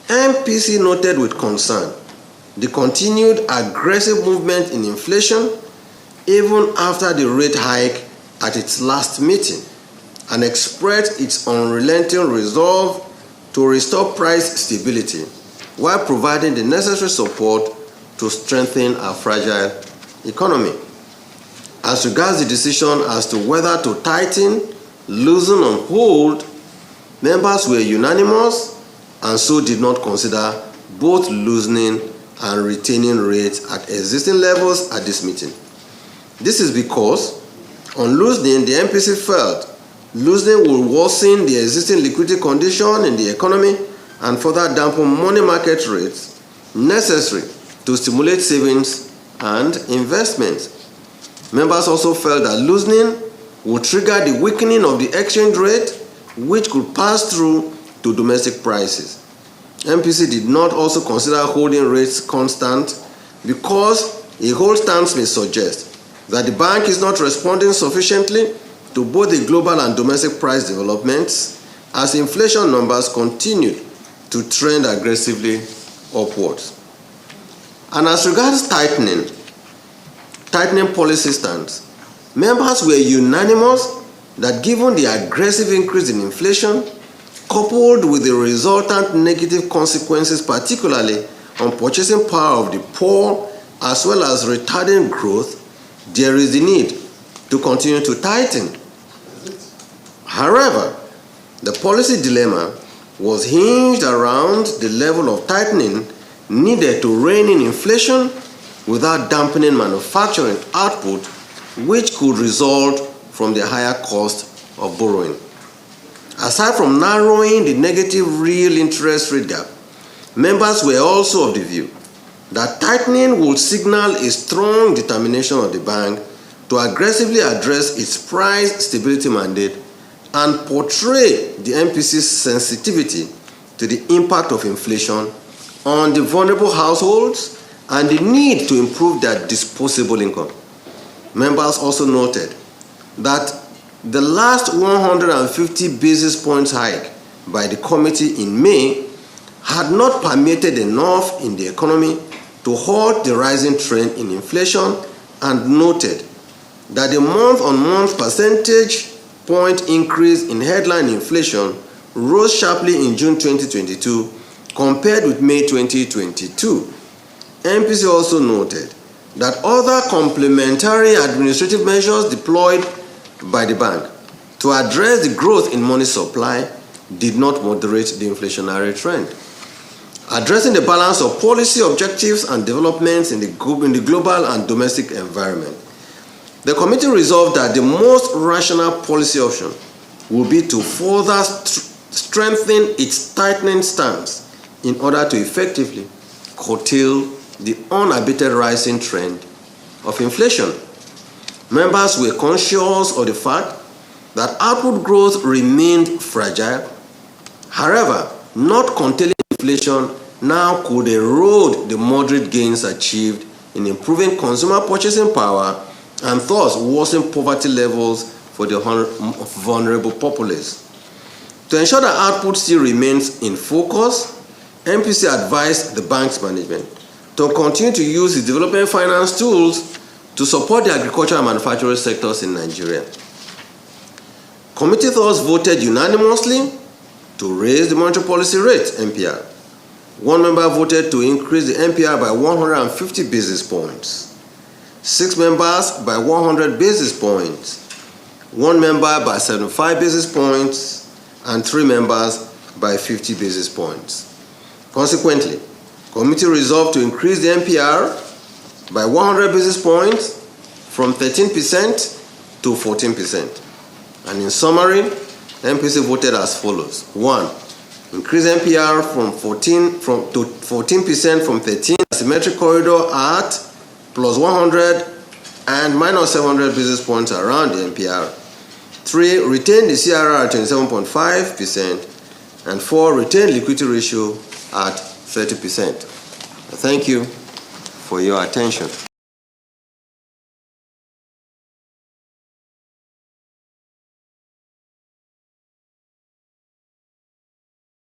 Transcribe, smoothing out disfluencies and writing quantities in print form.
MPC noted with concern the continued aggressive movement in inflation even after the rate hike at its last meeting, and expressed its unrelenting resolve to restore price stability while providing the necessary support to strengthen our fragile economy. As regards the decision as to whether to tighten, loosen, or hold, members were unanimous and so did not consider both loosening and retaining rates at existing levels at this meeting. This is because on loosening, the MPC felt loosening will worsen the existing liquidity condition in the economy and further dampen money market rates necessary to stimulate savings and investments. Members also felt that loosening would trigger the weakening of the exchange rate, which could pass through to domestic prices. MPC did not also consider holding rates constant because a hold stance may suggest that the bank is not responding sufficiently to both the global and domestic price developments as inflation numbers continue to trend aggressively upwards. And as regards tightening policy stance, members were unanimous that given the aggressive increase in inflation, coupled with the resultant negative consequences, particularly on purchasing power of the poor, as well as retarding growth, there is the need to continue to tighten. However, the policy dilemma was hinged around the level of tightening needed to rein in inflation without dampening manufacturing output, which could result from the higher cost of borrowing. Aside from narrowing the negative real interest rate gap, members were also of the view that tightening would signal a strong determination of the bank to aggressively address its price stability mandate and portray the MPC's sensitivity to the impact of inflation on the vulnerable households and the need to improve their disposable income. Members also noted that the last 150 basis points hike by the committee in May had not permeated enough in the economy to halt the rising trend in inflation, and noted that the month-on-month percentage point increase in headline inflation rose sharply in June 2022 compared with May 2022. MPC also noted that other complementary administrative measures deployed by the bank to address the growth in money supply did not moderate the inflationary trend. Addressing the balance of policy objectives and developments in the global and domestic environment, the committee resolved that the most rational policy option would be to further strengthen its tightening stance in order to effectively curtail the unabated rising trend of inflation. Members were conscious of the fact that output growth remained fragile. However, not containing inflation now could erode the moderate gains achieved in improving consumer purchasing power and thus worsen poverty levels for the vulnerable populace. To ensure that output still remains in focus, MPC advised the bank's management to continue to use its development finance tools to support the agricultural and manufacturing sectors in Nigeria. Committee thus voted unanimously to raise the monetary policy rate, MPR. One member voted to increase the MPR by 150 basis points. 6 members by 100 basis points. 1 member by 75 basis points. And 3 members by 50 basis points. Consequently, committee resolved to increase the MPR by 100 basis points from 13% to 14%. And in summary, MPC voted as follows. 1. Increase MPR to 14% from 13, symmetric corridor at plus 100 and minus 700 basis points around the MPR. 3. Retain the CRR at 27.5%. And 4. Retain liquidity ratio at 30%. Thank you for your attention.